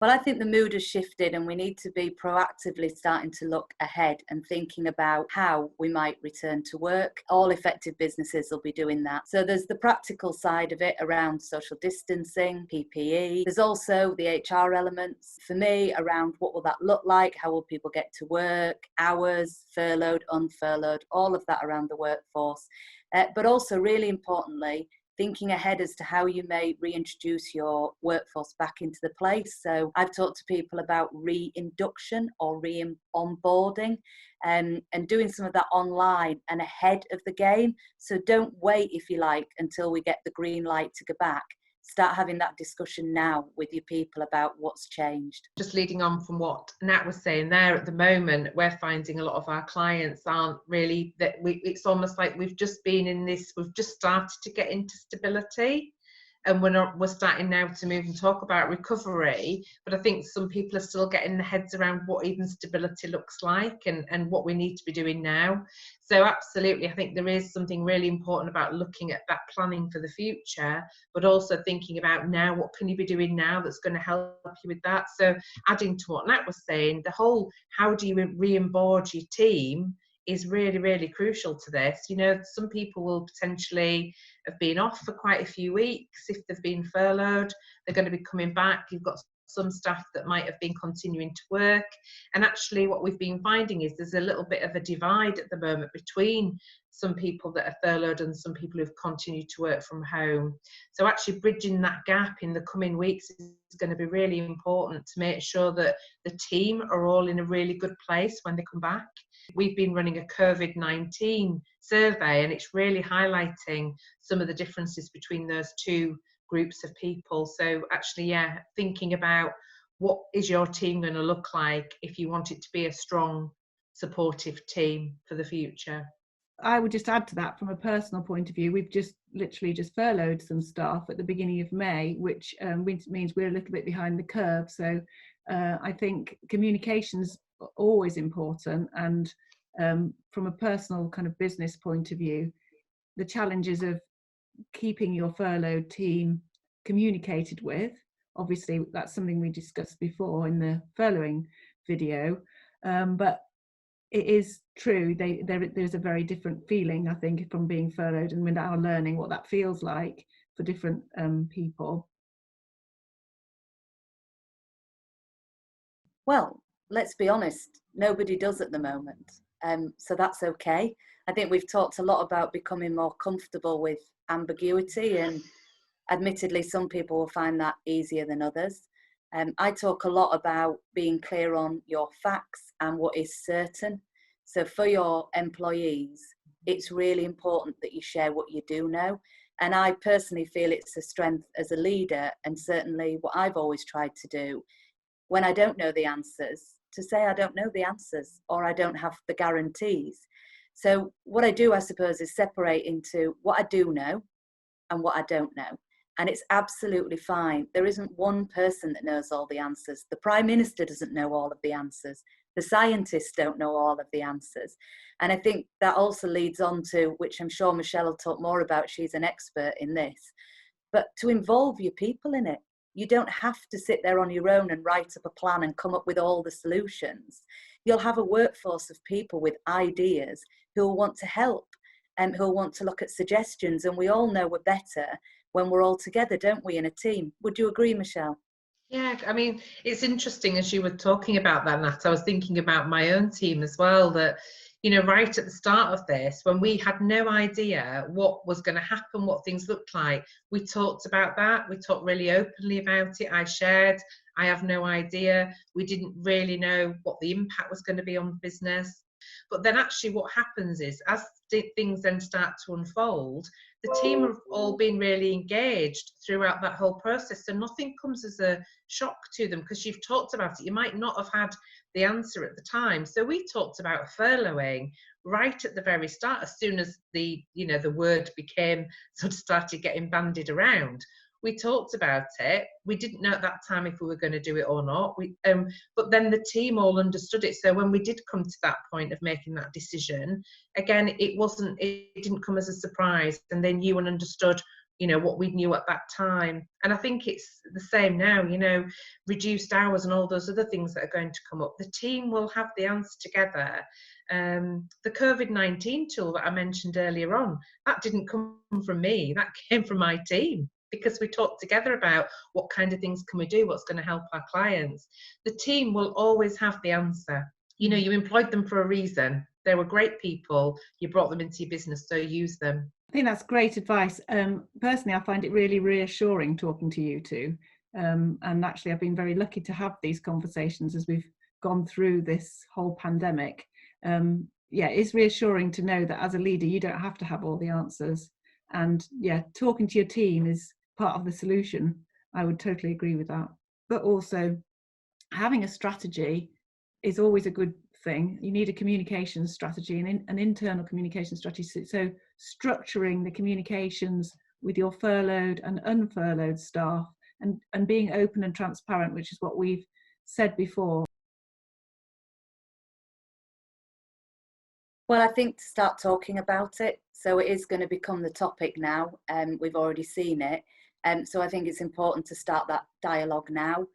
Well, I think the mood has shifted and we need to be proactively starting to look ahead and thinking about how we might return to work. All effective businesses will be doing that. So there's the practical side of it around social distancing, PPE. There's also the HR elements for me around what will that look like? How will people get to work? Hours, furloughed, unfurloughed, all of that around the workforce. But also really importantly, thinking ahead as to how you may reintroduce your workforce back into the place. So I've talked to people about reinduction or onboarding and doing some of that online and ahead of the game. So don't wait, if you like, until we get the green light to go back. Start having that discussion now with your people about what's changed. Just leading on from what Nat was saying there, at the moment, we're finding a lot of our clients aren't really, it's almost like we've just started to get into stability. And we're starting now to move and talk about recovery, but I think some people are still getting their heads around what even stability looks like and what we need to be doing now. So absolutely, I think there is something really important about looking at that planning for the future, but also thinking about now, what can you be doing now that's going to help you with that? So adding to what Nat was saying, the whole how do you re-onboard your team is really, really crucial to this. You know, some people will potentially have been off for quite a few weeks. If they've been furloughed, they're going to be coming back. You've got some staff that might have been continuing to work. And actually what we've been finding is there's a little bit of a divide at the moment between some people that are furloughed and some people who've continued to work from home. So actually bridging that gap in the coming weeks is going to be really important to make sure that the team are all in a really good place when they come back. We've been running a COVID-19 survey and it's really highlighting some of the differences between those two groups of people. So actually, yeah, thinking about what is your team going to look like if you want it to be a strong, supportive team for the future. I would just add to that from a personal point of view, we've just literally just furloughed some staff at the beginning of May, which means we're a little bit behind the curve. So I think communication's always important, and from a personal kind of business point of view, the challenges of keeping your furloughed team communicated with, obviously that's something we discussed before in the furloughing video, but it is true there's a very different feeling, I think, from being furloughed, and we're now learning what that feels like for different people. Well, let's be honest, nobody does at the moment. So that's okay. I think we've talked a lot about becoming more comfortable with ambiguity, and admittedly, some people will find that easier than others. I talk a lot about being clear on your facts and what is certain. So for your employees, it's really important that you share what you do know. And I personally feel it's a strength as a leader, and certainly what I've always tried to do when I don't know the answers, to say I don't know the answers or I don't have the guarantees. So what I do, I suppose, is separate into what I do know and what I don't know. And it's absolutely fine. There isn't one person that knows all the answers. The Prime Minister doesn't know all of the answers. The scientists don't know all of the answers. And I think that also leads on to, which I'm sure Michelle will talk more about, she's an expert in this, but to involve your people in it. You don't have to sit there on your own and write up a plan and come up with all the solutions. You'll have a workforce of people with ideas who will want to help and who will want to look at suggestions. And we all know we're better when we're all together, don't we, in a team? Would you agree, Michelle? Yeah, I mean, it's interesting as you were talking about that, Nat, I was thinking about my own team as well, that, you know, right at the start of this, when we had no idea what was going to happen, what things looked like, we talked about that. We talked really openly about it. I shared, I have no idea. We didn't really know what the impact was going to be on business. But then actually what happens is, as things then start to unfold, the team have all been really engaged throughout that whole process. So nothing comes as a shock to them because you've talked about it. You might not have had the answer at the time. So we talked about furloughing right at the very start, as soon as the word became sort of started getting bandied around. We talked about it. We didn't know at that time if we were going to do it or not. But then the team all understood it. So when we did come to that point of making that decision, again, it didn't come as a surprise. And they knew and understood what we knew at that time. And I think it's the same now, reduced hours and all those other things that are going to come up. The team will have the answer together. The COVID-19 tool that I mentioned earlier on, that didn't come from me, that came from my team, because we talked together about what kind of things can we do, what's going to help our clients. The team will always have the answer. You employed them for a reason. They were great people. You brought them into your business, so use them. I think that's great advice. Personally, I find it really reassuring talking to you two. And actually, I've been very lucky to have these conversations as we've gone through this whole pandemic. It's reassuring to know that as a leader, you don't have to have all the answers. And talking to your team is part of the solution. I would totally agree with that. But also, having a strategy is always a good thing. You need a communication strategy, an internal communication strategy. So structuring the communications with your furloughed and unfurloughed staff, and being open and transparent, which is what we've said before. Well, I think to start talking about it. So it is going to become the topic now. We've already seen it. So I think it's important to start that dialogue now.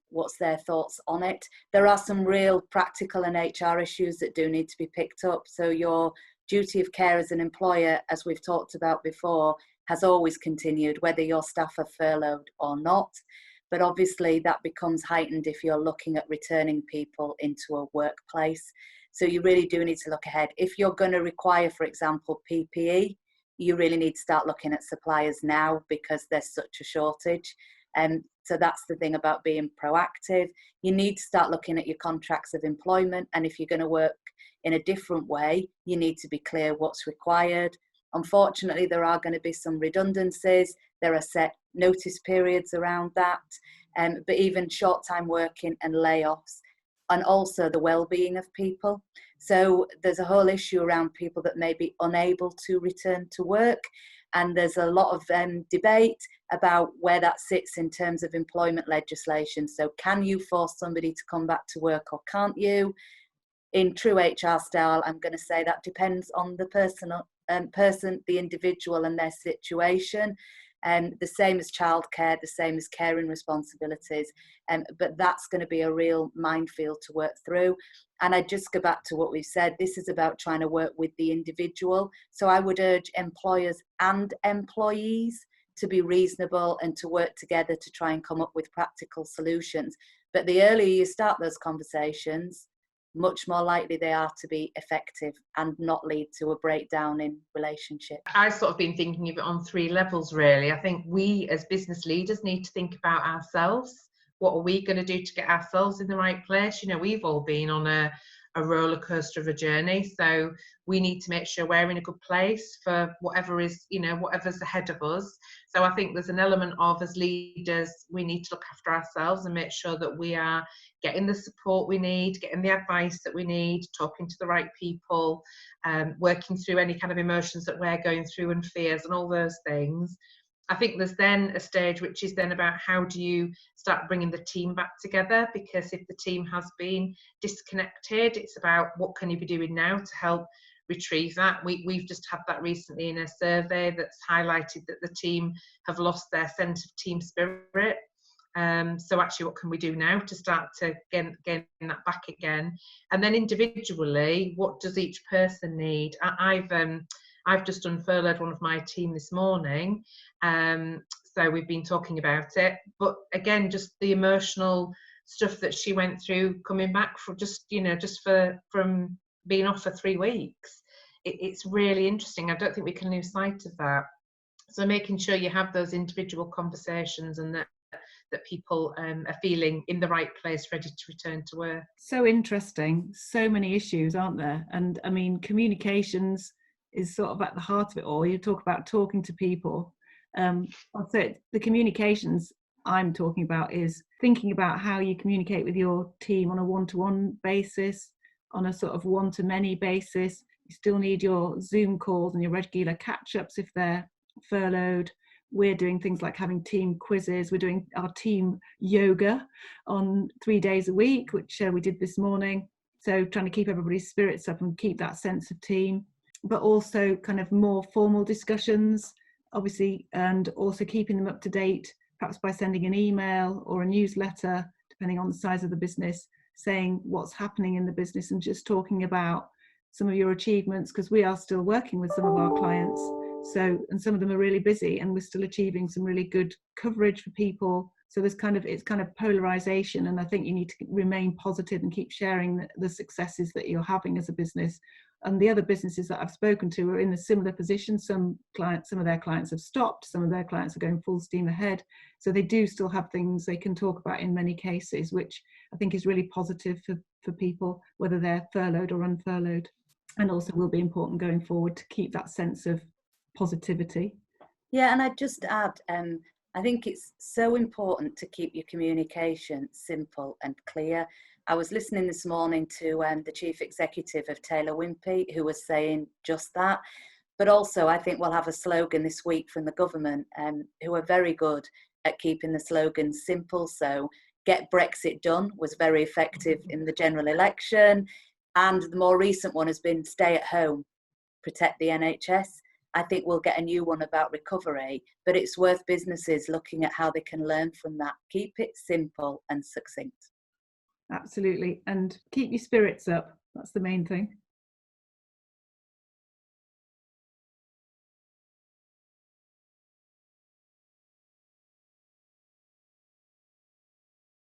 What's their thoughts on it? There are some real practical and HR issues that do need to be picked up. So your duty of care as an employer, as we've talked about before, has always continued, whether your staff are furloughed or not. But obviously that becomes heightened if you're looking at returning people into a workplace. So you really do need to look ahead. If you're going to require, for example, PPE, you really need to start looking at suppliers now, because there's such a shortage. So that's the thing about being proactive. You need to start looking at your contracts of employment. And if you're going to work in a different way, you need to be clear what's required. Unfortunately, there are going to be some redundancies. There are set notice periods around that. But even short-time working and layoffs, and also the well-being of people. So there's a whole issue around people that may be unable to return to work. And there's a lot of debate about where that sits in terms of employment legislation. So can you force somebody to come back to work, or can't you? In true HR style, I'm going to say that depends on the person, the individual and their situation. The same as childcare, the same as caring responsibilities. But that's going to be a real minefield to work through. And I just go back to what we've said. This is about trying to work with the individual. So I would urge employers and employees to be reasonable and to work together to try and come up with practical solutions. But the earlier you start those conversations, much more likely they are to be effective and not lead to a breakdown in relationship. I've sort of been thinking of it on 3 levels, really. I think we as business leaders need to think about ourselves. What are we going to do to get ourselves in the right place? We've all been on a roller coaster of a journey, so we need to make sure we're in a good place for whatever's ahead of us. So I think there's an element of, as leaders, we need to look after ourselves and make sure that we are getting the support we need, getting the advice that we need, talking to the right people, working through any kind of emotions that we're going through and fears and all those things. I think there's then a stage which is then about how do you start bringing the team back together, because if the team has been disconnected, it's about what can you be doing now to help retrieve that. We've just had that recently in a survey that's highlighted that the team have lost their sense of team spirit. So actually, what can we do now to start to gain that back again? And then individually, what does each person need? I've just unfurloughed one of my team this morning, so we've been talking about it. But again, just the emotional stuff that she went through coming back from from being off for 3 weeks. It's really interesting. I don't think we can lose sight of that. So making sure you have those individual conversations and that people are feeling in the right place, ready to return to work. So interesting. So many issues, aren't there? And I mean, communications is sort of at the heart of it all. You talk about talking to people. So the communications I'm talking about is thinking about how you communicate with your team on a one-to-one basis, on a sort of one-to-many basis. You still need your Zoom calls and your regular catch-ups if they're furloughed. We're doing things like having team quizzes. We're doing our team yoga on 3 days a week, which we did this morning. So trying to keep everybody's spirits up and keep that sense of team, but also kind of more formal discussions obviously, and also keeping them up to date, perhaps by sending an email or a newsletter, depending on the size of the business, saying what's happening in the business and just talking about some of your achievements, because we are still working with some of our clients. So, and some of them are really busy, and we're still achieving some really good coverage for people. So there's it's kind of polarization, and I think you need to remain positive and keep sharing the successes that you're having as a business. And the other businesses that I've spoken to are in a similar position. Some of their clients have stopped, some of their clients are going full steam ahead. So they do still have things they can talk about in many cases, which I think is really positive for people, whether they're furloughed or unfurloughed. And also will be important going forward to keep that sense of positivity. Yeah, and I'd just add, I think it's so important to keep your communication simple and clear. I was listening this morning to the chief executive of Taylor Wimpey, who was saying just that. But also, I think we'll have a slogan this week from the government, who are very good at keeping the slogan simple. So, get Brexit done was very effective in the general election. And the more recent one has been stay at home, protect the NHS. I think we'll get a new one about recovery, but it's worth businesses looking at how they can learn from that. Keep it simple and succinct. Absolutely. And keep your spirits up. That's the main thing.